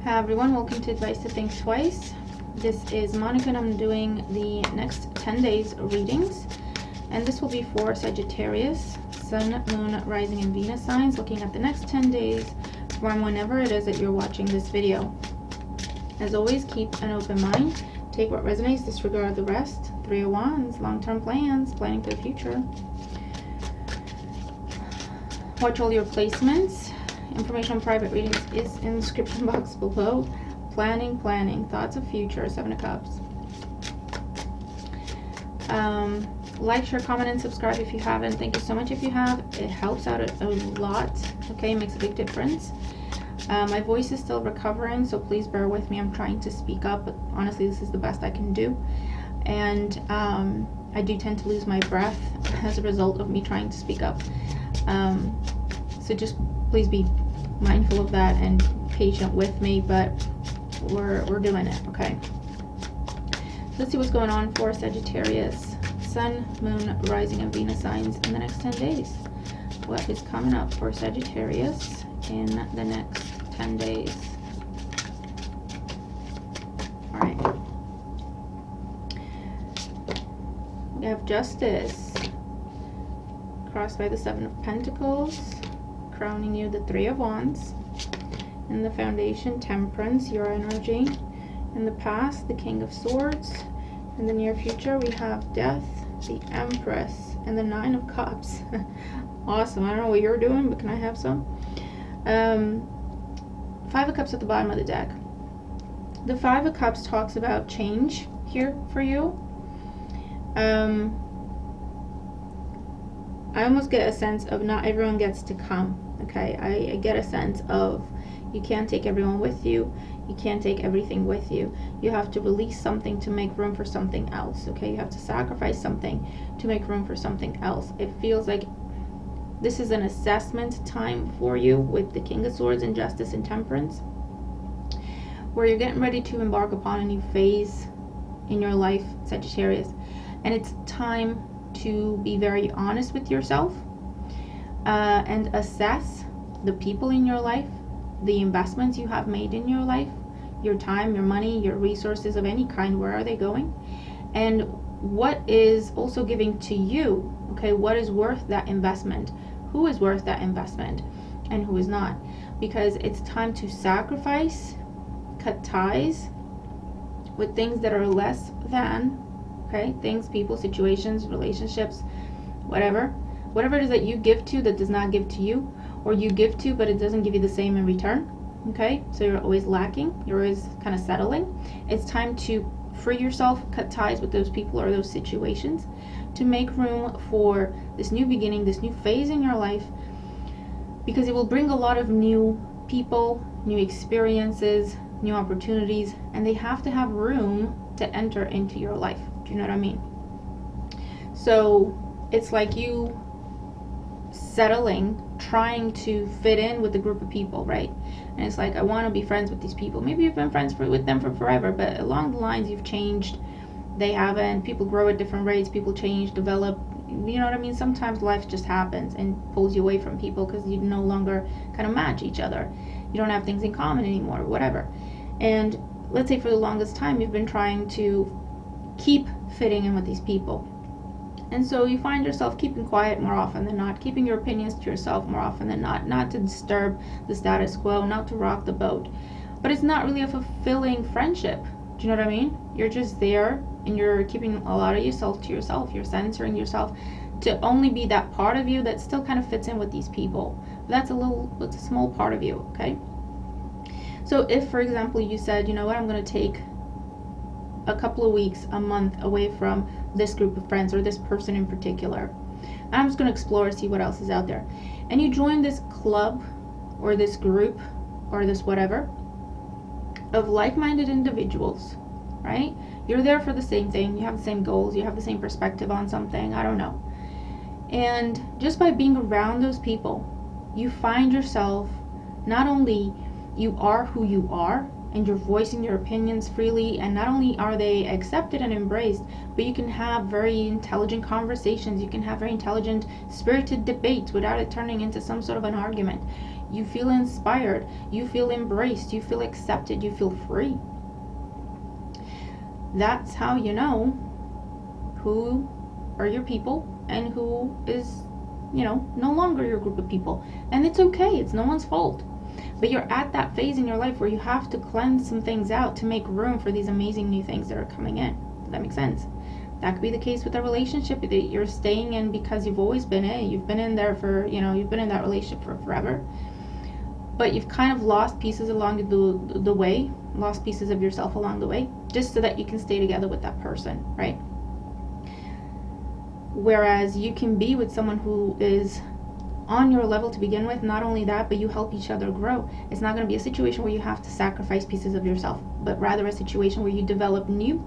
Hi everyone, welcome to Advice to Think Twice. This is Monica and I'm doing the next 10 days readings. And this will be for Sagittarius, Sun, Moon, Rising, and Venus signs, looking at the next 10 days from whenever it is that you're watching this video. As always, keep an open mind. Take what resonates, disregard the rest. 3 of Wands, long-term plans, planning for the future. Watch all your placements. Information on private readings is in the description box below. Planning, thoughts of future, 7 of Cups. Like, share, comment, and subscribe if you haven't. Thank you so much if you have. It helps out a lot. Okay, it makes a big difference. My voice is still recovering, so please bear with me. I'm trying to speak up, but honestly, this is the best I can do. And I do tend to lose my breath as a result of me trying to speak up. So just please be mindful of that and patient with me, but we're doing it, okay? Let's see what's going on for Sagittarius, Sun, Moon, Rising, and Venus signs in the next 10 days. What is coming up for Sagittarius in the next 10 days? All right. We have Justice, crossed by the 7 of Pentacles, crowning you the 3 of Wands. In the Foundation, Temperance, your energy. In the past, the King of Swords. In the near future, we have Death, the Empress, and the 9 of Cups. Awesome. I don't know what you're doing, but can I have some? 5 of Cups at the bottom of the deck. The 5 of Cups talks about change here for you. I almost get a sense of not everyone gets to come, okay? I get a sense of you can't take everyone with you. You can't take everything with you. You have to release something to make room for something else, okay? You have to sacrifice something to make room for something else. It feels like this is an assessment time for you with the King of Swords and Justice and Temperance, where you're getting ready to embark upon a new phase in your life, Sagittarius. And it's time to be very honest with yourself and assess the people in your life, the investments you have made in your life, your time, your money, your resources of any kind. Where are they going? And what is also giving to you, okay? What is worth that investment? Who is worth that investment and who is not? Because it's time to sacrifice, cut ties with things that are less than, okay? Things, people, situations, relationships, whatever it is that you give to that does not give to you, or you give to but it doesn't give you the same in return, okay? So you're always lacking, you're always kind of settling. It's time to free yourself, cut ties with those people or those situations to make room for this new beginning, this new phase in your life, because it will bring a lot of new people, new experiences, new opportunities, and they have to have room to enter into your life. Do you know what I mean? So it's like you settling, trying to fit in with a group of people, right? And it's like, I want to be friends with these people. Maybe you've been friends with them for forever, but along the lines you've changed, they haven't. People grow at different rates, people change, develop, you know what I mean? Sometimes life just happens and pulls you away from people because you no longer kind of match each other. You don't have things in common anymore, whatever. And let's say for the longest time you've been trying to keep fitting in with these people, and so you find yourself keeping quiet more often than not, keeping your opinions to yourself more often than not to disturb the status quo, not to rock the boat. But it's not really a fulfilling friendship. Do you know what I mean? You're just there and you're keeping a lot of yourself to yourself. You're censoring yourself to only be that part of you that still kind of fits in with these people. But that's a small part of you, okay? So if, for example, you said, you know what, I'm going to take a couple of weeks, a month away from this group of friends or this person in particular, and I'm just going to explore, see what else is out there, and you join this club or this group or this whatever of like-minded individuals, right? You're there for the same thing, you have the same goals, you have the same perspective on something, I don't know. And just by being around those people, you find yourself, not only you are who you are and you're voicing your opinions freely, and not only are they accepted and embraced, but you can have very intelligent conversations, you can have very intelligent, spirited debates without it turning into some sort of an argument. You feel inspired. You feel embraced. You feel accepted. You feel free. That's how you know who are your people and who is, no longer your group of people. And it's okay. It's no one's fault. But you're at that phase in your life where you have to cleanse some things out to make room for these amazing new things that are coming in. Does that make sense? That could be the case with a relationship that you're staying in because you've always been in. You've been in there for, you've been in that relationship for forever. But you've kind of lost pieces along the way, lost pieces of yourself along the way, just so that you can stay together with that person, right? Whereas you can be with someone who is on your level to begin with. Not only that, but you help each other grow. It's not going to be a situation where you have to sacrifice pieces of yourself, but rather a situation where you develop new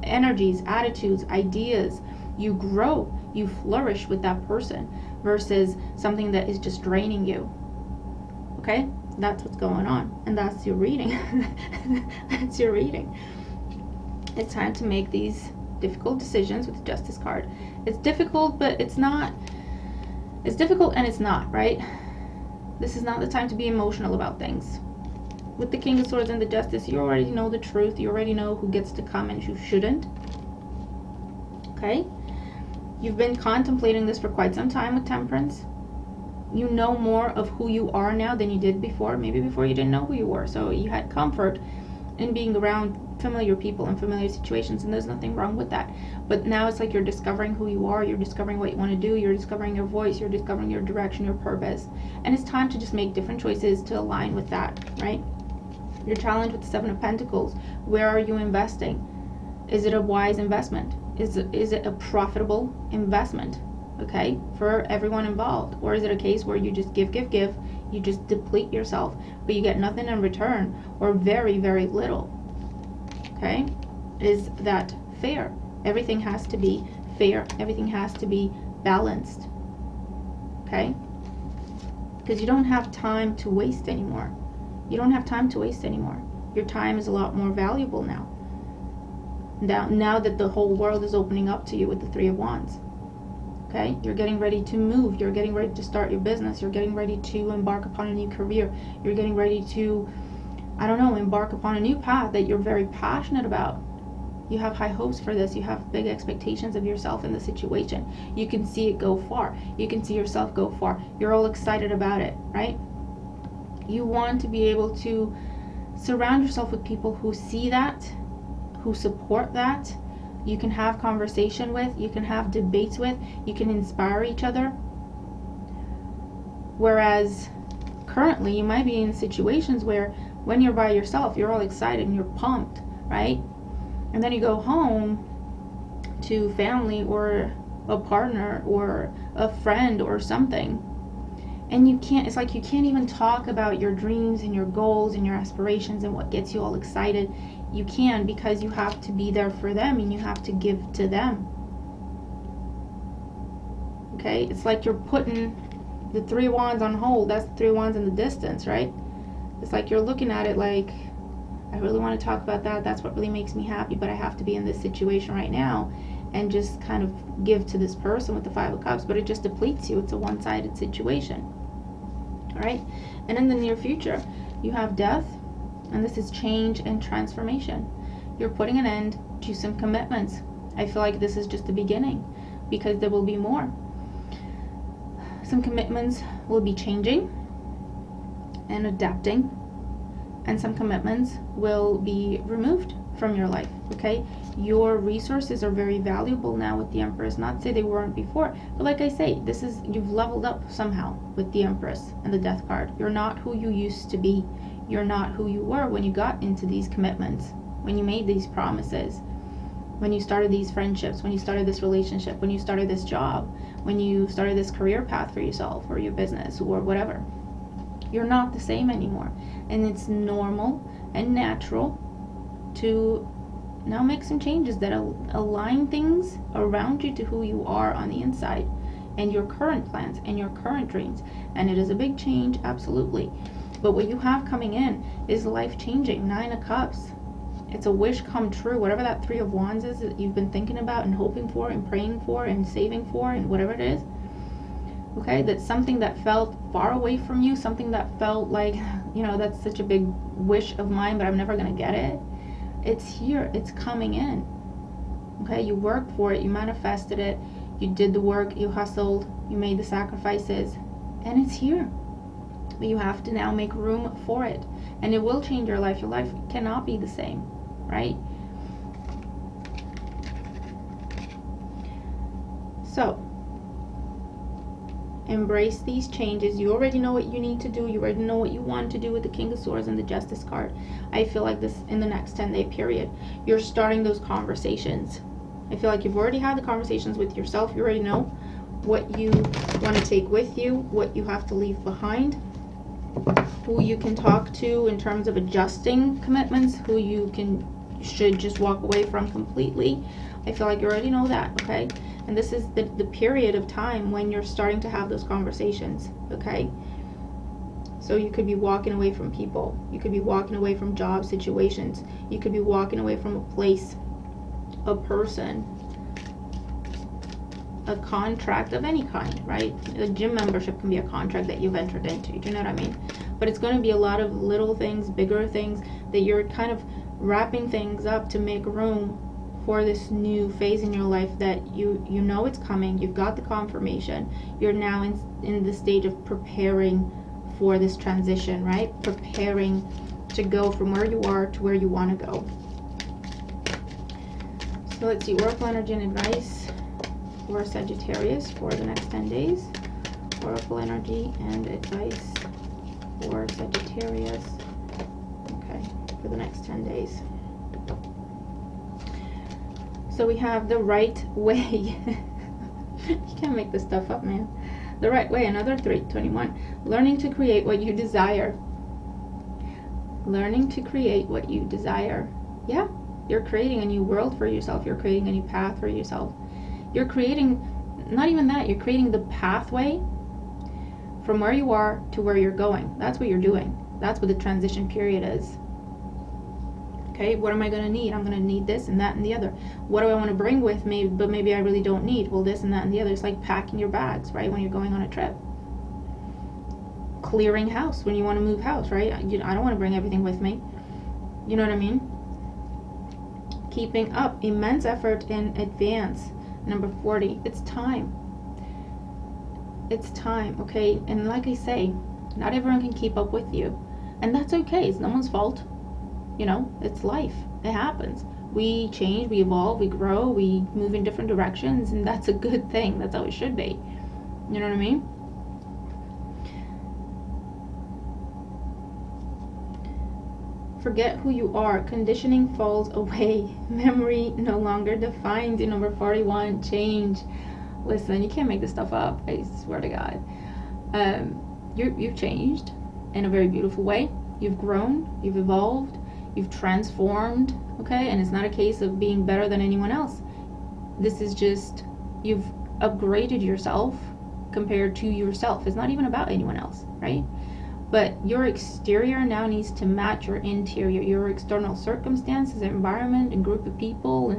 energies, attitudes, ideas. You grow, you flourish with that person versus something that is just draining you. Okay? That's what's going on. And that's your reading. That's your reading. It's time to make these difficult decisions with the Justice card. It's difficult, but it's not. It's difficult and it's not, right? This is not the time to be emotional about things. With the King of Swords and the Justice, you already know the truth. You already know who gets to come and who shouldn't. Okay? You've been contemplating this for quite some time with Temperance. You know more of who you are now than you did before. Maybe before you didn't know who you were. So you had comfort in being around familiar people and familiar situations, and there's nothing wrong with that. But now it's like you're discovering who you are. You're discovering what you want to do. You're discovering your voice. You're discovering your direction, your purpose. And it's time to just make different choices to align with that, right? You're challenged with the Seven of Pentacles. Where are you investing? Is it a wise investment? Is it a profitable investment? Okay, for everyone involved? Or is it a case where you just give, you just deplete yourself, but you get nothing in return, or very, very little? Okay, is that fair? Everything has to be fair. Everything has to be balanced. Okay, because you don't have time to waste anymore. You don't have time to waste anymore. Your time is a lot more valuable now. Now that the whole world is opening up to you with the Three of Wands. Okay, you're getting ready to move. You're getting ready to start your business. You're getting ready to embark upon a new career. You're getting ready to, embark upon a new path that you're very passionate about. You have high hopes for this. You have big expectations of yourself in the situation. You can see it go far. You can see yourself go far. You're all excited about it, right? You want to be able to surround yourself with people who see that, who support that. You can have conversation with, you can have debates with, you can inspire each other. Whereas currently you might be in situations where when you're by yourself, you're all excited and you're pumped, right? And then you go home to family or a partner or a friend or something, and it's like you can't even talk about your dreams and your goals and your aspirations and what gets you all excited. You can, because you have to be there for them and you have to give to them. Okay, it's like you're putting the Three of Wands on hold. That's the Three of Wands in the distance, right? It's like you're looking at it like, I really want to talk about that. That's what really makes me happy, but I have to be in this situation right now and just kind of give to this person with the Five of Cups, but it just depletes you. It's a one-sided situation. All right, and in the near future, you have death, and this is change and transformation. You're putting an end to some commitments. I feel like this is just the beginning, because there will be more. Some commitments will be changing and adapting, and some commitments will be removed from your life. Okay, your resources are very valuable now with the Empress. Not to say they weren't before, but like I say, you've leveled up somehow with the Empress and the Death card. You're not who you used to be. You're not who you were when you got into these commitments, when you made these promises, when you started these friendships, when you started this relationship, when you started this job, when you started this career path for yourself or your business or whatever. You're not the same anymore. And it's normal and natural to now make some changes that align things around you to who you are on the inside and your current plans and your current dreams. And it is a big change, absolutely. But what you have coming in is life-changing. Nine of Cups. It's a wish come true. Whatever that Three of Wands is that you've been thinking about and hoping for and praying for and saving for and whatever it is, Okay, that's something that felt far away from you, something that felt like, you know, that's such a big wish of mine, but I'm never gonna get it. It's here, it's coming in. Okay, you worked for it, you manifested it, you did the work, you hustled, you made the sacrifices, and it's here. But you have to now make room for it, and it will change your life. Your life cannot be the same, right? So embrace these changes. You already know what you need to do. You already know what you want to do with the King of Swords and the Justice card. I feel like this, in the next 10-day period, you're starting those conversations. I feel like you've already had the conversations with yourself. You already know what you want to take with you, what you have to leave behind, who you can talk to in terms of adjusting commitments, who you should just walk away from completely. I feel like you already know that, okay? And this is the period of time when you're starting to have those conversations, okay? So you could be walking away from people. You could be walking away from job situations. You could be walking away from a place, a person, a contract of any kind, right? A gym membership can be a contract that you've entered into. Do you know what I mean? But it's going to be a lot of little things, bigger things, that you're kind of wrapping things up to make room for this new phase in your life that you know it's coming. You've got the confirmation. You're now in the stage of preparing for this transition, right? Preparing to go from where you are to where you want to go. So let's see, Oracle energy and advice for Sagittarius for the next 10 days. Oracle energy and advice for Sagittarius, okay, for the next 10 days. So we have the right way. You can't make this stuff up, man. The right way, another 321. Learning to create what you desire. Learning to create what you desire. Yeah, you're creating a new world for yourself. You're creating a new path for yourself. You're creating, not even that, you're creating the pathway from where you are to where you're going. That's what you're doing. That's what the transition period is. Okay, what am I going to need? I'm going to need this and that and the other. What do I want to bring with me, but maybe I really don't need? Well, this and that and the other. It's like packing your bags, right, when you're going on a trip. Clearing house when you want to move house, right? I don't want to bring everything with me. You know what I mean? Keeping up. Immense effort in advance. Number 40. It's time. It's time, okay? And like I say, not everyone can keep up with you. And that's okay. It's no one's fault. You know, it's life. It happens. We change, we evolve, we grow, we move in different directions, and that's a good thing. That's how it should be. You know what I mean? Forget who you are. Conditioning falls away. Memory no longer defines you. Number 41, change. Listen, you can't make this stuff up. I swear to God. You've changed in a very beautiful way. You've grown. You've evolved. You've transformed, okay? And it's not a case of being better than anyone else. This is just, you've upgraded yourself compared to yourself. It's not even about anyone else, right? But your exterior now needs to match your interior. Your external circumstances, environment, and group of people,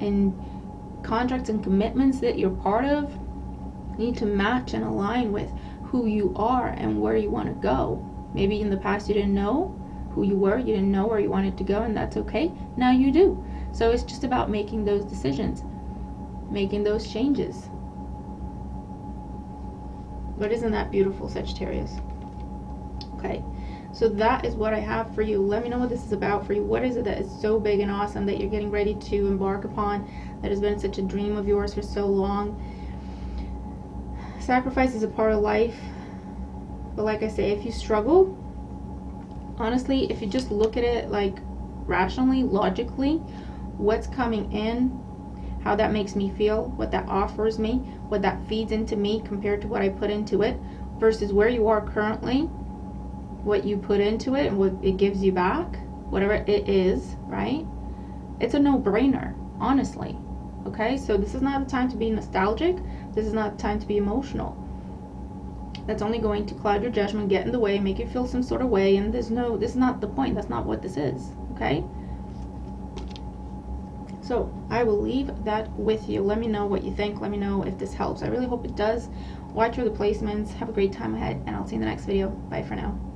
and contracts and commitments that you're part of need to match and align with who you are and where you want to go. Maybe in the past you didn't know who you were, you didn't know where you wanted to go, and that's okay. Now you do. So it's just about making those decisions, making those changes. But isn't that beautiful, Sagittarius? Okay, so that is what I have for you. Let me know what this is about for you. What is it that is so big and awesome that you're getting ready to embark upon, that has been such a dream of yours for so long? Sacrifice is a part of life, but like I say, if you struggle, honestly, if you just look at it like rationally, logically, what's coming in, how that makes me feel, what that offers me, what that feeds into me compared to what I put into it, versus where you are currently, what you put into it and what it gives you back, whatever it is, right? It's a no-brainer, honestly. Okay, so this is not the time to be nostalgic. This is not the time to be emotional. That's only going to cloud your judgment, get in the way, make you feel some sort of way, and this is not the point. That's not what this is, okay? So I will leave that with you. Let me know what you think. Let me know if this helps. I really hope it does. watch for the placements. Have a great time ahead, and I'll see you in the next video. Bye for now.